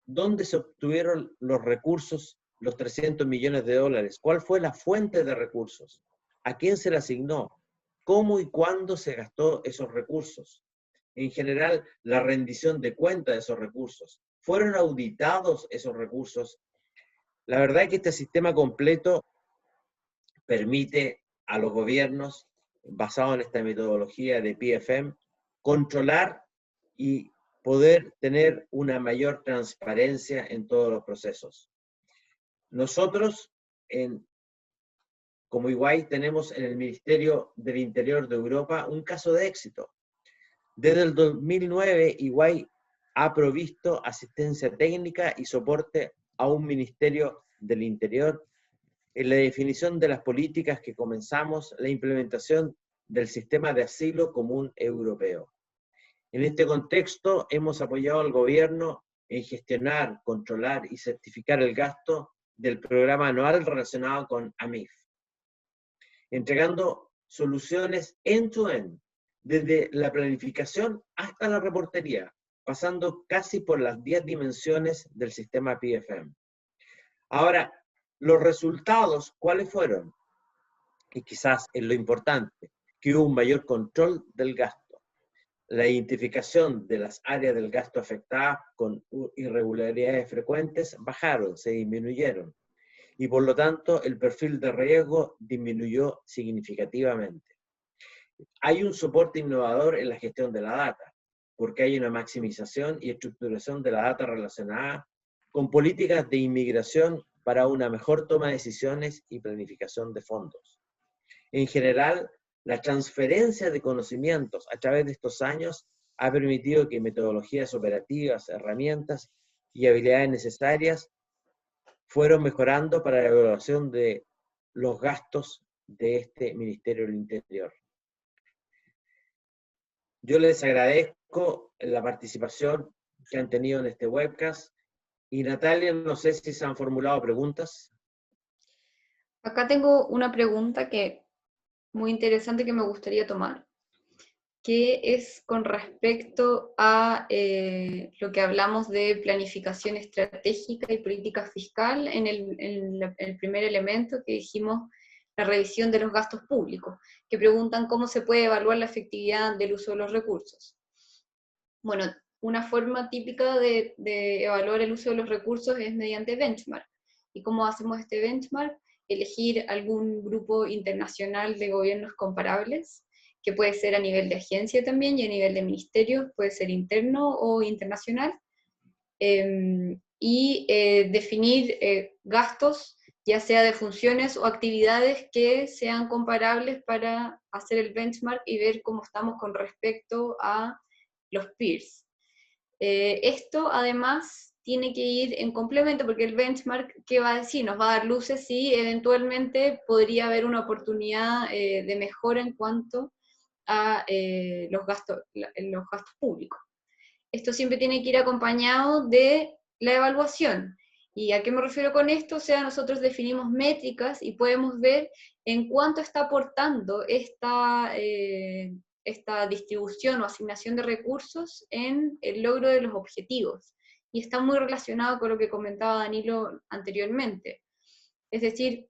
¿dónde se obtuvieron los recursos, los 300 millones de dólares? ¿Cuál fue la fuente de recursos? ¿A quién se le asignó? ¿Cómo y cuándo se gastó esos recursos? En general, la rendición de cuenta de esos recursos. ¿Fueron auditados esos recursos? La verdad es que este sistema completo permite a los gobiernos, basado en esta metodología de PFM, controlar y poder tener una mayor transparencia en todos los procesos. Nosotros, como EY, tenemos en el Ministerio del Interior de Europa un caso de éxito. Desde el 2009, EY ha provisto asistencia técnica y soporte a un Ministerio del Interior en la definición de las políticas que comenzamos la implementación del sistema de asilo común europeo. En este contexto, hemos apoyado al gobierno en gestionar, controlar y certificar el gasto del programa anual relacionado con AMIF, entregando soluciones end-to-end, desde la planificación hasta la reportería, pasando casi por las 10 dimensiones del sistema PFM. Ahora, los resultados, ¿cuáles fueron? Y quizás es lo importante, que hubo un mayor control del gasto. La identificación de las áreas del gasto afectadas con irregularidades frecuentes bajaron, se disminuyeron, y por lo tanto el perfil de riesgo disminuyó significativamente. Hay un soporte innovador en la gestión de la data, porque hay una maximización y estructuración de la data relacionada con políticas de inmigración para una mejor toma de decisiones y planificación de fondos. En general, la transferencia de conocimientos a través de estos años ha permitido que metodologías operativas, herramientas y habilidades necesarias fueron mejorando para la evaluación de los gastos de este Ministerio del Interior. Yo les agradezco la participación que han tenido en este webcast. Y Natalia, no sé si se han formulado preguntas. Acá tengo una pregunta muy interesante que me gustaría tomar, que es con respecto a lo que hablamos de planificación estratégica y política fiscal en el primer elemento que dijimos, la revisión de los gastos públicos, que preguntan cómo se puede evaluar la efectividad del uso de los recursos. Bueno, una forma típica de evaluar el uso de los recursos es mediante benchmark. ¿Y cómo hacemos este benchmark? Elegir algún grupo internacional de gobiernos comparables, que puede ser a nivel de agencia también y a nivel de ministerio, puede ser interno o internacional, y definir gastos, ya sea de funciones o actividades que sean comparables para hacer el benchmark y ver cómo estamos con respecto a los peers. Esto además tiene que ir en complemento, porque el benchmark, ¿qué va a decir? Nos va a dar luces si eventualmente podría haber una oportunidad de mejora en cuanto a los gastos públicos. Esto siempre tiene que ir acompañado de la evaluación. ¿Y a qué me refiero con esto? O sea, nosotros definimos métricas y podemos ver en cuánto está aportando esta distribución o asignación de recursos en el logro de los objetivos. Y está muy relacionado con lo que comentaba Danilo anteriormente. Es decir,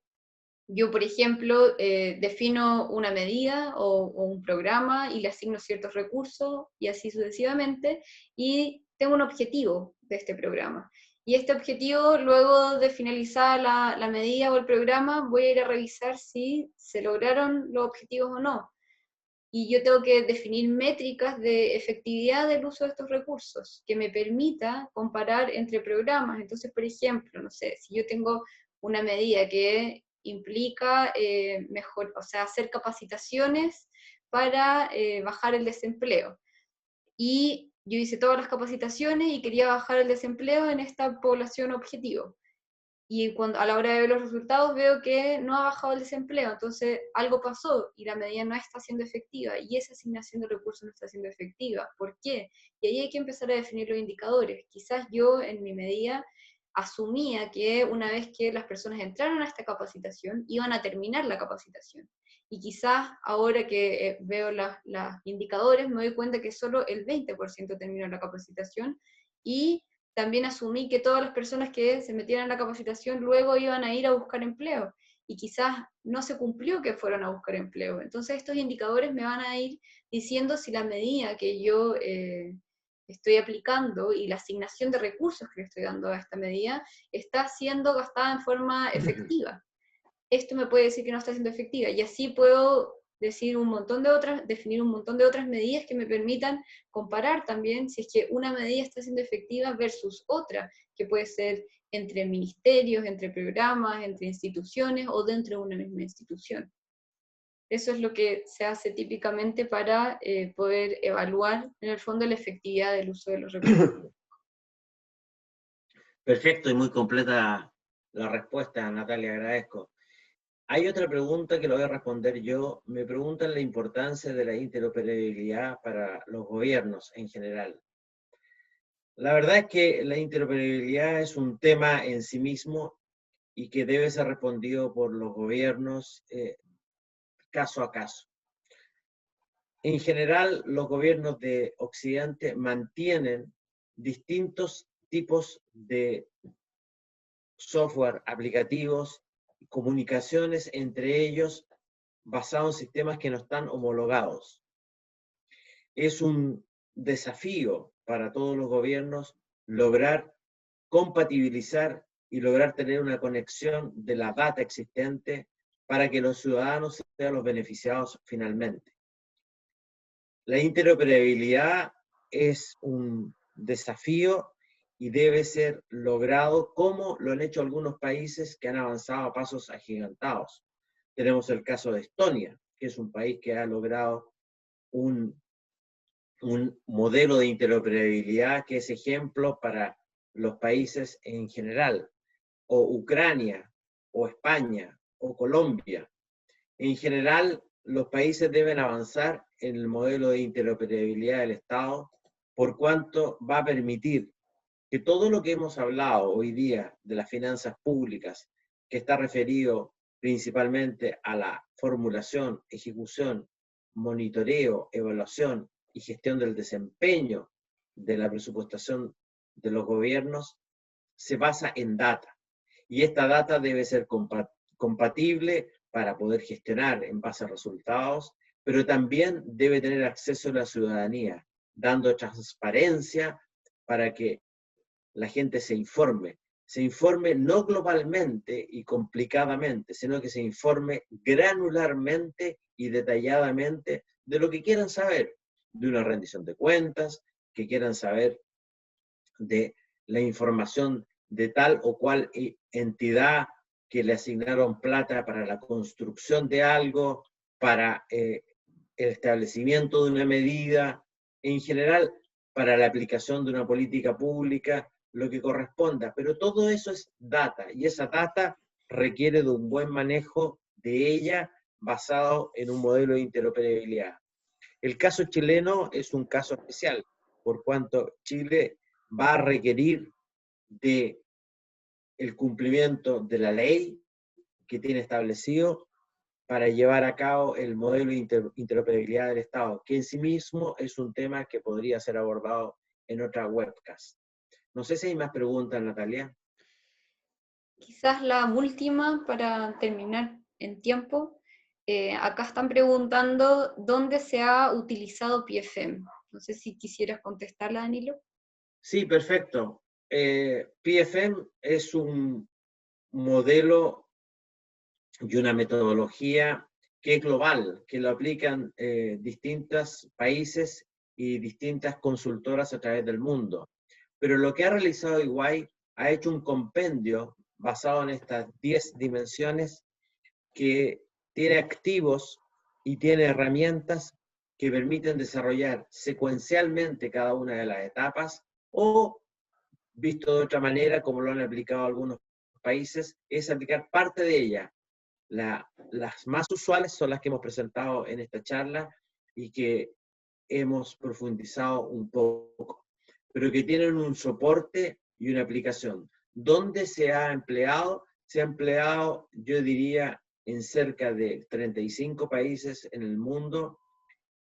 yo, por ejemplo, defino una medida o un programa y le asigno ciertos recursos y así sucesivamente, y tengo un objetivo de este programa. Y este objetivo, luego de finalizar la medida o el programa, voy a ir a revisar si se lograron los objetivos o no. Y yo tengo que definir métricas de efectividad del uso de estos recursos que me permita comparar entre programas. Entonces, por ejemplo, no sé, si yo tengo una medida que implica hacer capacitaciones para bajar el desempleo. Y yo hice todas las capacitaciones y quería bajar el desempleo en esta población objetivo. Y a la hora de ver los resultados veo que no ha bajado el desempleo, entonces algo pasó y la medida no está siendo efectiva y esa asignación de recursos no está siendo efectiva. ¿Por qué? Y ahí hay que empezar a definir los indicadores. Quizás yo en mi medida asumía que una vez que las personas entraron a esta capacitación, iban a terminar la capacitación. Y quizás ahora que veo los indicadores, me doy cuenta que solo el 20% terminó la capacitación, y también asumí que todas las personas que se metieran en la capacitación luego iban a ir a buscar empleo, y quizás no se cumplió que fueron a buscar empleo. Entonces estos indicadores me van a ir diciendo si la medida que yo estoy aplicando y la asignación de recursos que le estoy dando a esta medida está siendo gastada en forma efectiva. Esto me puede decir que no está siendo efectiva, y así puedo definir un montón de otras medidas que me permitan comparar también si es que una medida está siendo efectiva versus otra, que puede ser entre ministerios, entre programas, entre instituciones o dentro de una misma institución. Eso es lo que se hace típicamente para poder evaluar en el fondo la efectividad del uso de los recursos. Perfecto y muy completa la respuesta, Natalia, agradezco. Hay otra pregunta que lo voy a responder yo. Me preguntan la importancia de la interoperabilidad para los gobiernos en general. La verdad es que la interoperabilidad es un tema en sí mismo y que debe ser respondido por los gobiernos caso a caso. En general, los gobiernos de Occidente mantienen distintos tipos de software, aplicativos, comunicaciones entre ellos basados en sistemas que no están homologados. Es un desafío para todos los gobiernos lograr compatibilizar y lograr tener una conexión de la data existente para que los ciudadanos sean los beneficiados finalmente. La interoperabilidad es un desafío y debe ser logrado como lo han hecho algunos países que han avanzado a pasos agigantados. Tenemos el caso de Estonia, que es un país que ha logrado un modelo de interoperabilidad que es ejemplo para los países en general, o Ucrania, o España, o Colombia. En general, los países deben avanzar en el modelo de interoperabilidad del Estado, por cuanto va a permitir que todo lo que hemos hablado hoy día de las finanzas públicas, que está referido principalmente a la formulación, ejecución, monitoreo, evaluación y gestión del desempeño de la presupuestación de los gobiernos, se basa en data. Y esta data debe ser compatible para poder gestionar en base a resultados, pero también debe tener acceso a la ciudadanía, dando transparencia para que la gente se informe no globalmente y complicadamente, sino que se informe granularmente y detalladamente de lo que quieran saber, de una rendición de cuentas, que quieran saber de la información de tal o cual entidad que le asignaron plata para la construcción de algo, para el establecimiento de una medida, en general para la aplicación de una política pública, lo que corresponda, pero todo eso es data, y esa data requiere de un buen manejo de ella basado en un modelo de interoperabilidad. El caso chileno es un caso especial, por cuanto Chile va a requerir de el cumplimiento de la ley que tiene establecido para llevar a cabo el modelo de interoperabilidad del Estado, que en sí mismo es un tema que podría ser abordado en otra webcast. No sé si hay más preguntas, Natalia. Quizás la última para terminar en tiempo. Acá están preguntando dónde se ha utilizado PFM. No sé si quisieras contestarla, Danilo. Sí, perfecto. PFM es un modelo y una metodología que es global, que lo aplican distintos países y distintas consultoras a través del mundo. Pero lo que ha realizado EY ha hecho un compendio basado en estas 10 dimensiones que tiene activos y tiene herramientas que permiten desarrollar secuencialmente cada una de las etapas, o, visto de otra manera, como lo han aplicado algunos países, es aplicar parte de ella. Las más usuales son las que hemos presentado en esta charla y que hemos profundizado un poco, pero que tienen un soporte y una aplicación. ¿Dónde se ha empleado? Se ha empleado, yo diría, en cerca de 35 países en el mundo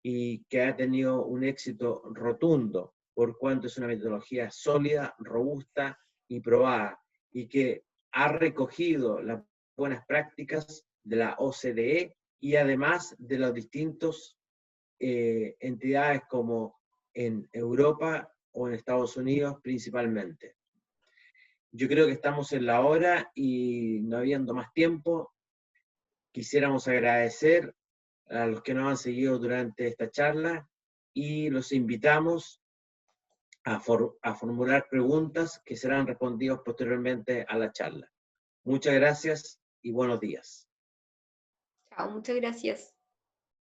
y que ha tenido un éxito rotundo, por cuanto es una metodología sólida, robusta y probada, y que ha recogido las buenas prácticas de la OCDE y además de los distintos entidades como en Europa o en Estados Unidos principalmente. Yo creo que estamos en la hora y no habiendo más tiempo, quisiéramos agradecer a los que nos han seguido durante esta charla y los invitamos a formular preguntas que serán respondidas posteriormente a la charla. Muchas gracias y buenos días. Chao, muchas gracias.